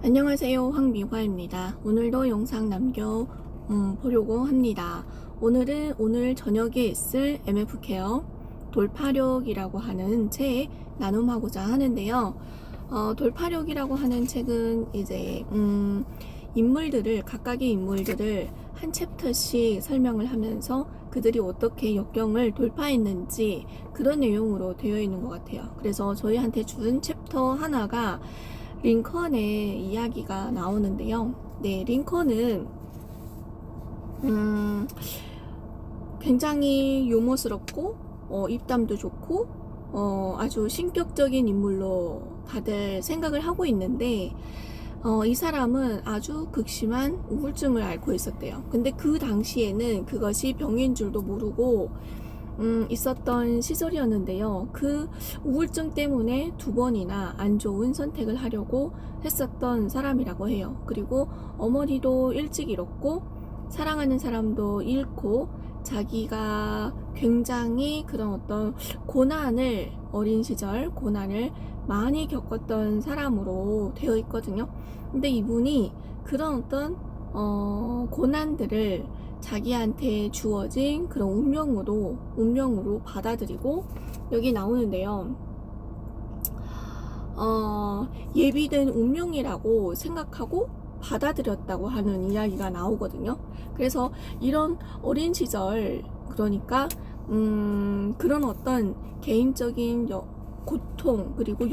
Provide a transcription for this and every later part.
안녕하세요, 황미화입니다. 오늘도 영상 보려고 합니다. 오늘은 오늘 저녁에 있을 MF케어 돌파력이라고 하는 책 나눔하고자 하는데요. 돌파력이라고 하는 책은 이제 각각의 인물들을 한 챕터씩 설명을 하면서 그들이 어떻게 역경을 돌파했는지 그런 내용으로 되어 있는 것 같아요. 그래서 저희한테 준 챕터 하나가 링컨의 이야기가 나오는데요. 네, 링컨은 굉장히 유머스럽고 입담도 좋고 아주 신격적인 인물로 다들 생각을 하고 있는데 이 사람은 아주 극심한 우울증을 앓고 있었대요. 근데 그 당시에는 그것이 병인 줄도 모르고 있었던 시절이었는데요. 그 우울증 때문에 2번이나 안 좋은 선택을 하려고 했었던 사람이라고 해요. 그리고 어머니도 일찍 잃었고 사랑하는 사람도 잃고 자기가 굉장히 그런 어떤 어린 시절 고난을 많이 겪었던 사람으로 되어 있거든요. 근데 이분이 그런 어떤 고난들을 자기한테 주어진 그런 운명으로 받아들이고 여기 나오는데요. 예비된 운명이라고 생각하고 받아들였다고 하는 이야기가 나오거든요. 그래서 이런 어린 시절, 그러니까 그런 어떤 개인적인 고통 그리고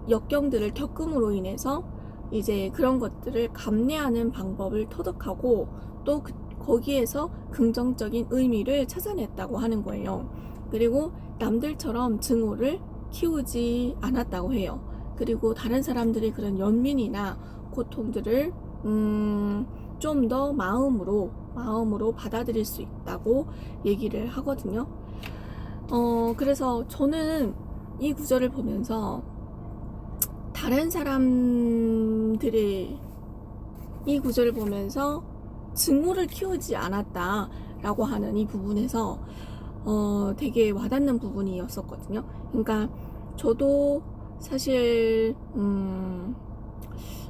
역경들을 겪음으로 인해서 이제 그런 것들을 감내하는 방법을 터득하고 또 거기에서 긍정적인 의미를 찾아냈다고 하는 거예요. 그리고 남들처럼 증오를 키우지 않았다고 해요. 그리고 다른 사람들의 그런 연민이나 고통들을 좀 더 마음으로 받아들일 수 있다고 얘기를 하거든요. 그래서 저는 이 구절을 보면서 다른 사람들의 이 구절을 보면서 증오를 키우지 않았다라고 하는 이 부분에서 되게 와닿는 부분이었었거든요. 그러니까 저도 사실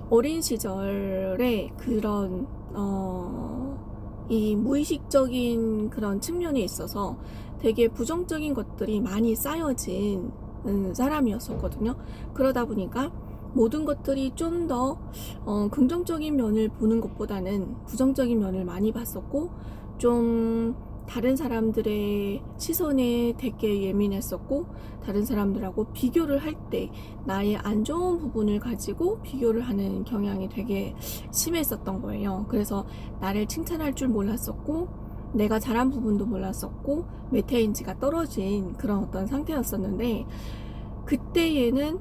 어린 시절에 그런 이 무의식적인 그런 측면에 있어서 되게 부정적인 것들이 많이 쌓여진 사람이었었거든요. 그러다 보니까 모든 것들이 좀 더 긍정적인 면을 보는 것보다는 부정적인 면을 많이 봤었고 좀 다른 사람들의 시선에 되게 예민했었고 다른 사람들하고 비교를 할 때 나의 안 좋은 부분을 가지고 비교를 하는 경향이 되게 심했었던 거예요. 그래서 나를 칭찬할 줄 몰랐었고 내가 잘한 부분도 몰랐었고 메타인지가 떨어진 그런 어떤 상태였었는데 그때에는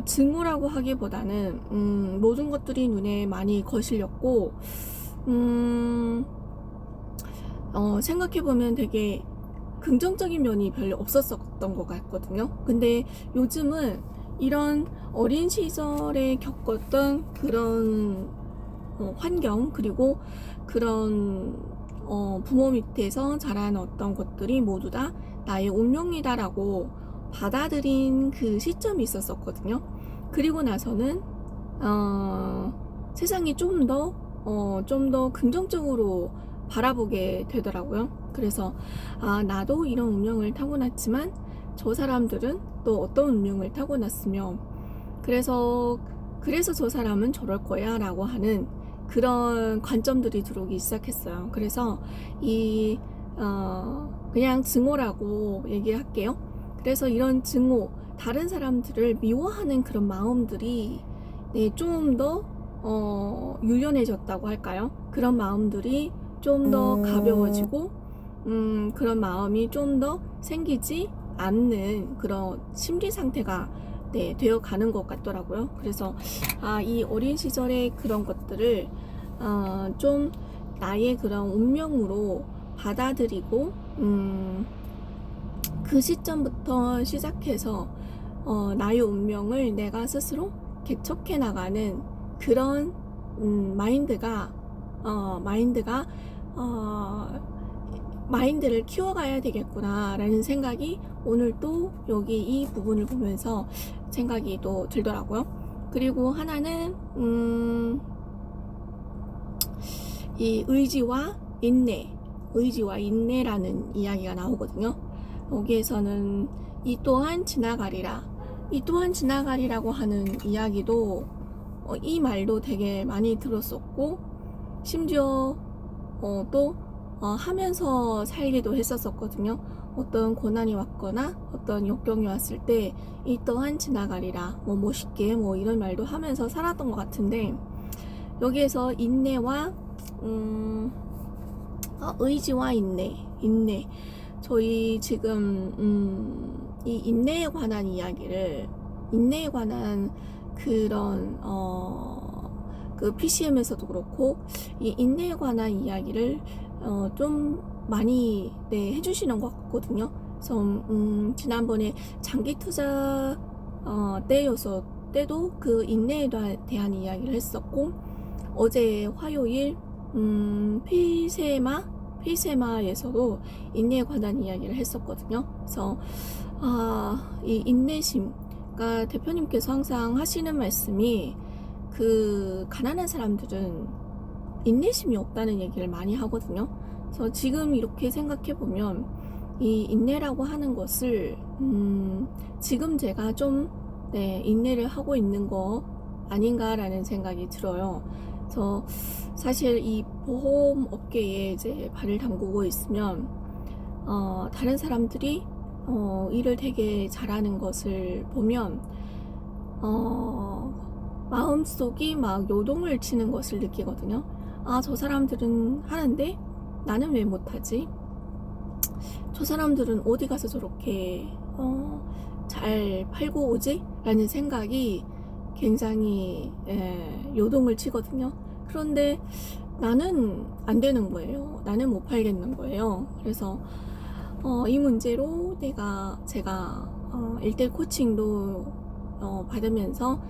증오라고 하기보다는 모든 것들이 눈에 많이 거슬렸고 생각해보면 되게 긍정적인 면이 별로 없었던 것 같거든요. 근데 요즘은 이런 어린 시절에 겪었던 그런 환경 그리고 그런 부모 밑에서 자란 어떤 것들이 모두 다 나의 운명이다라고 받아들인 그 시점이 있었거든요. 그리고 나서는 세상이 좀 더 긍정적으로 바라보게 되더라고요. 그래서 나도 이런 운명을 타고났지만 저 사람들은 또 어떤 운명을 타고났으며 그래서 저 사람은 저럴 거야 라고 하는 그런 관점들이 들어오기 시작했어요. 그래서 그냥 증오라고 얘기할게요. 그래서 이런 증오, 다른 사람들을 미워하는 그런 마음들이 좀 더 유연해졌다고 할까요? 그런 마음들이 좀 더 가벼워지고 그런 마음이 좀 더 생기지 않는 그런 심리 상태가 되어 가는 것 같더라고요. 그래서 이 어린 시절의 그런 것들을 좀 나의 그런 운명으로 받아들이고 그 시점부터 시작해서 나의 운명을 내가 스스로 개척해 나가는 그런 마인드를 키워가야 되겠구나 라는 생각이 오늘 또 여기 이 부분을 보면서 생각이 또 들더라고요. 그리고 하나는 이 의지와 인내라는 이야기가 나오거든요. 여기에서는 이 또한 지나가리라고 하는 이야기도 이 말도 되게 많이 들었었고, 심지어 또 하면서 살기도 했었거든요. 어떤 고난이 왔거나 어떤 역경이 왔을 때 이 또한 지나가리라, 멋있게 이런 말도 하면서 살았던 것 같은데, 여기에서 인내와 의지와 인내. 저희 지금 이 인내에 관한 그런 그 PCM에서도 그렇고 이 인내에 관한 이야기를 좀 많이 해주시는 것 같거든요. 그래서 지난번에 장기 투자 때도 그 인내에 대한 이야기를 했었고, 어제 화요일 필세마에서도 인내에 관한 이야기를 했었거든요. 그래서 이 인내심, 그러니까 대표님께서 항상 하시는 말씀이 그 가난한 사람들은 인내심이 없다는 얘기를 많이 하거든요. 그래서 지금 이렇게 생각해 보면 이 인내라고 하는 것을 지금 제가 좀 인내를 하고 있는 거 아닌가라는 생각이 들어요. 그래서 사실 이 보험 업계에 이제 발을 담그고 있으면 다른 사람들이 일을 되게 잘하는 것을 보면 마음속이 막 요동을 치는 것을 느끼거든요. 저 사람들은 하는데 나는 왜 못하지? 저 사람들은 어디 가서 저렇게 잘 팔고 오지? 라는 생각이 굉장히 요동을 치거든요. 그런데 나는 안 되는 거예요. 나는 못 팔겠는 거예요. 그래서 이 문제로 제가 1대1 코칭도 받으면서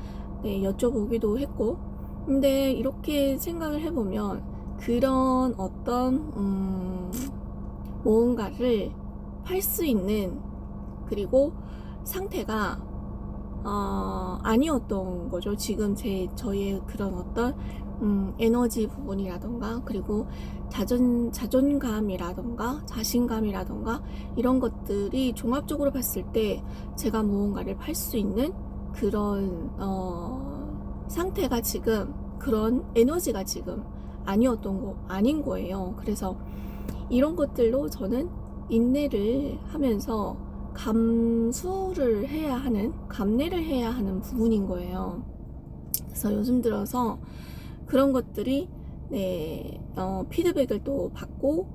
여쭤보기도 했고, 근데 이렇게 생각을 해보면 그런 어떤 무언가를 팔 수 있는, 그리고 상태가 아니었던 거죠. 지금 저의 그런 어떤 에너지 부분이라던가, 그리고 자존감이라던가 자신감이라던가 이런 것들이 종합적으로 봤을 때 제가 무언가를 팔 수 있는 그런 상태가 지금, 그런 에너지가 지금 아닌 거예요. 그래서 이런 것들로 저는 인내를 하면서 감내를 해야 하는 부분인 거예요. 그래서 요즘 들어서 그런 것들이 피드백을 또 받고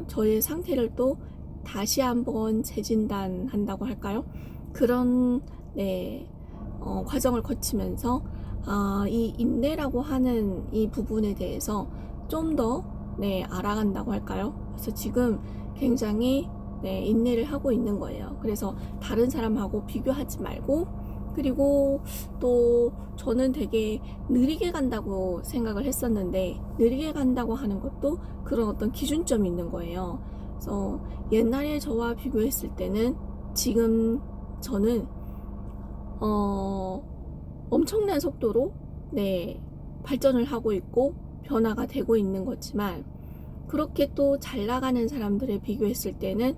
저의 상태를 또 다시 한번 재진단한다고 할까요? 그런 과정을 거치면서 이 인내라고 하는 이 부분에 대해서 좀 더 알아간다고 할까요? 그래서 지금 굉장히 인내를 하고 있는 거예요. 그래서 다른 사람하고 비교하지 말고, 그리고 또 저는 되게 느리게 간다고 생각을 했었는데, 느리게 간다고 하는 것도 그런 어떤 기준점이 있는 거예요. 그래서 옛날에 저와 비교했을 때는 지금 저는 엄청난 속도로 발전을 하고 있고 변화가 되고 있는 거지만, 그렇게 또 잘 나가는 사람들에 비교했을 때는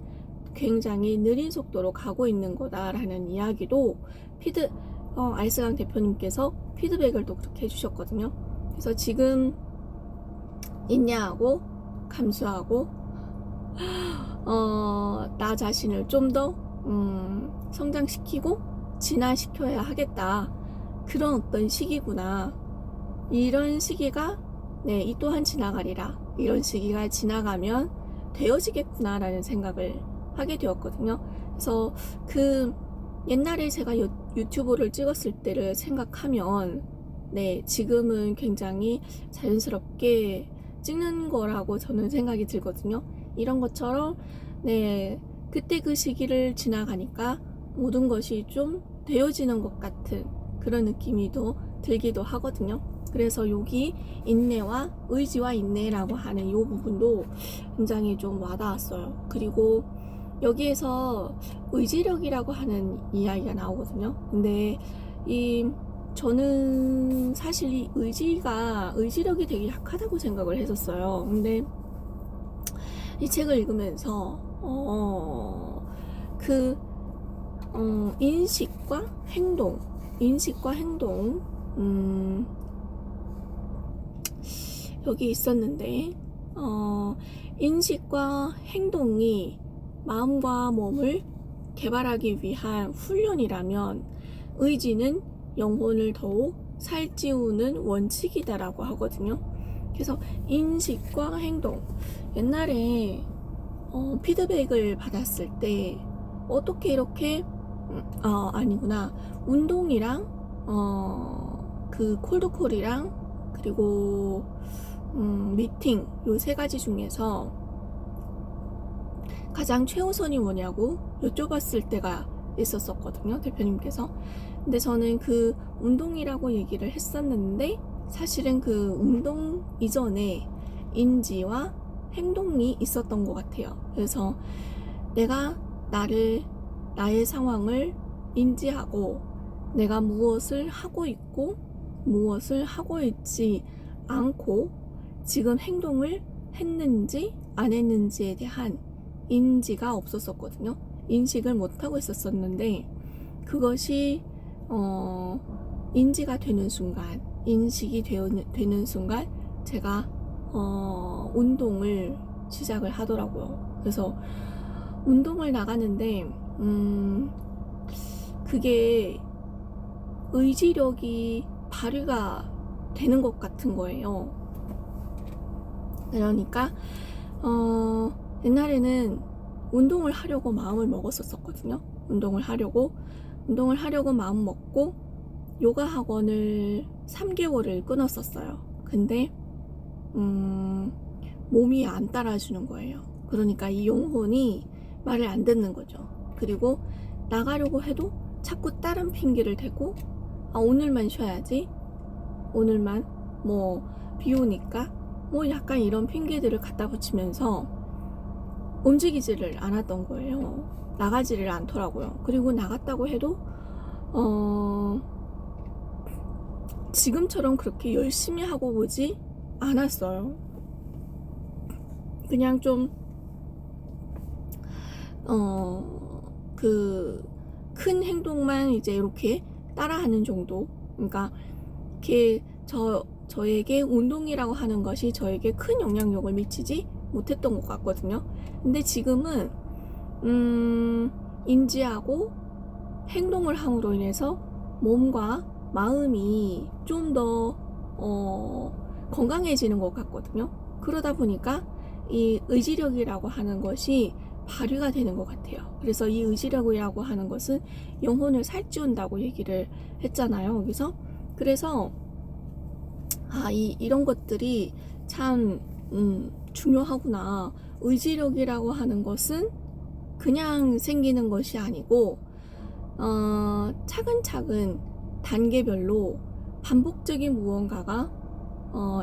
굉장히 느린 속도로 가고 있는 거다라는 이야기도 알스강 대표님께서 피드백을 또 그렇게 해주셨거든요. 그래서 지금 인내하고 감수하고 나 자신을 좀 더 성장시키고 진화시켜야 하겠다, 그런 어떤 시기구나, 이런 시기가 이 또한 지나가리라, 이런 시기가 지나가면 되어지겠구나 라는 생각을 하게 되었거든요. 그래서 그 옛날에 제가 유튜브를 찍었을 때를 생각하면 지금은 굉장히 자연스럽게 찍는 거라고 저는 생각이 들거든요. 이런 것처럼 그때 그 시기를 지나가니까 모든 것이 좀 되어지는 것 같은 그런 느낌이 또 들기도 하거든요. 그래서 여기 인내와 의지와 인내라고 하는 이 부분도 굉장히 좀 와닿았어요. 그리고 여기에서 의지력이라고 하는 이야기가 나오거든요. 근데 저는 사실 이 의지력이 되게 약하다고 생각을 했었어요. 근데 이 책을 읽으면서 인식과 행동, 여기 있었는데, 인식과 행동이 마음과 몸을 개발하기 위한 훈련이라면 의지는 영혼을 더욱 살찌우는 원칙이다라고 하거든요. 그래서 인식과 행동, 옛날에 피드백을 받았을 때 어떻게 이렇게 아니구나, 운동이랑 그 콜드콜이랑 그리고 미팅, 요 세 가지 중에서 가장 최우선이 뭐냐고 여쭤봤을 때가 있었었거든요, 대표님께서. 근데 저는 그 운동이라고 얘기를 했었는데, 사실은 그 운동 이전에 인지와 행동이 있었던 것 같아요. 그래서 내가 나의 상황을 인지하고 내가 무엇을 하고 있고 무엇을 하고 있지 않고 지금 행동을 했는지 안 했는지에 대한 인지가 없었었거든요. 인식을 못하고 있었었는데, 그것이 인지가 되는 순간, 인식이 되는 순간 제가 운동을 시작을 하더라고요. 그래서 운동을 나가는데 그게 의지력이 발휘가 되는 것 같은 거예요. 그러니까 옛날에는 운동을 하려고 마음을 먹었었거든요. 운동을 하려고 마음 먹고 요가 학원을 3개월을 끊었었어요. 근데 몸이 안 따라주는 거예요. 그러니까 이 영혼이 말을 안 듣는 거죠. 그리고 나가려고 해도 자꾸 다른 핑계를 대고, 오늘만 쉬어야지, 오늘만 뭐 비 오니까 뭐 약간 이런 핑계들을 갖다 붙이면서 움직이지를 않았던 거예요. 나가지를 않더라고요. 그리고 나갔다고 해도 지금처럼 그렇게 열심히 하고 보지 않았어요. 그냥 좀 그 큰 행동만 이제 이렇게 따라하는 정도. 그러니까 이렇게 저에게 운동이라고 하는 것이 저에게 큰 영향력을 미치지 못했던 것 같거든요. 근데 지금은 인지하고 행동을 함으로 인해서 몸과 마음이 좀 더 건강해지는 것 같거든요. 그러다 보니까 이 의지력이라고 하는 것이 발휘가 되는 것 같아요. 그래서 이 의지력이라고 하는 것은 영혼을 살찌운다고 얘기를 했잖아요, 여기서. 그래서 이런 것들이 참 중요하구나. 의지력이라고 하는 것은 그냥 생기는 것이 아니고 차근차근 단계별로 반복적인 무언가가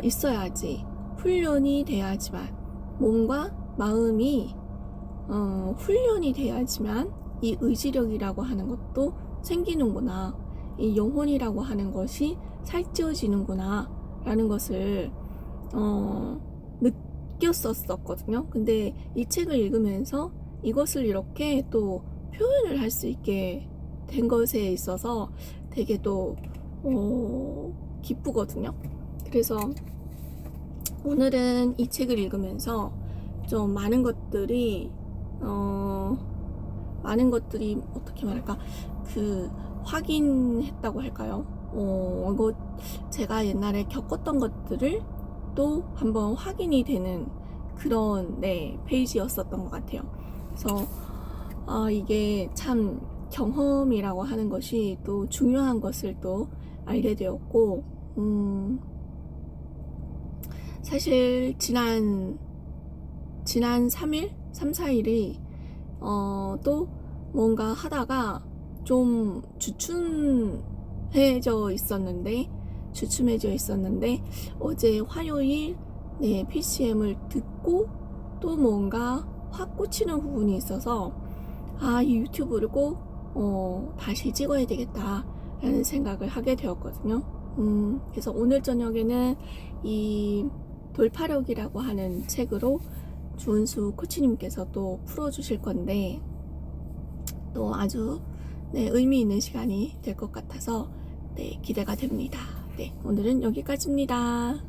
있어야지, 훈련이 돼야지만, 몸과 마음이 훈련이 돼야지만 이 의지력이라고 하는 것도 생기는구나, 이 영혼이라고 하는 것이 살찌워지는구나 라는 것을 느꼈었거든요. 근데 이 책을 읽으면서 이것을 이렇게 또 표현을 할 수 있게 된 것에 있어서 되게 또 기쁘거든요. 그래서 오늘은 이 책을 읽으면서 좀 많은 것들이 어떻게 말할까, 확인했다고 할까요? 이거 제가 옛날에 겪었던 것들을 또 한번 확인이 되는 그런 페이지였었던 것 같아요. 그래서 이게 참 경험이라고 하는 것이 또 중요한 것을 또 알게 되었고, 사실 지난 3일, 3, 4일이 또 뭔가 하다가 좀 주춤해져 있었는데 어제 화요일 PCM을 듣고 또 뭔가 확 꽂히는 부분이 있어서 이 유튜브를 꼭 다시 찍어야 되겠다라는 생각을 하게 되었거든요. 그래서 오늘 저녁에는 이 돌파력이라고 하는 책으로 주은수 코치님께서 또 풀어주실 건데 또 아주 의미 있는 시간이 될 것 같아서 기대가 됩니다. 오늘은 여기까지입니다.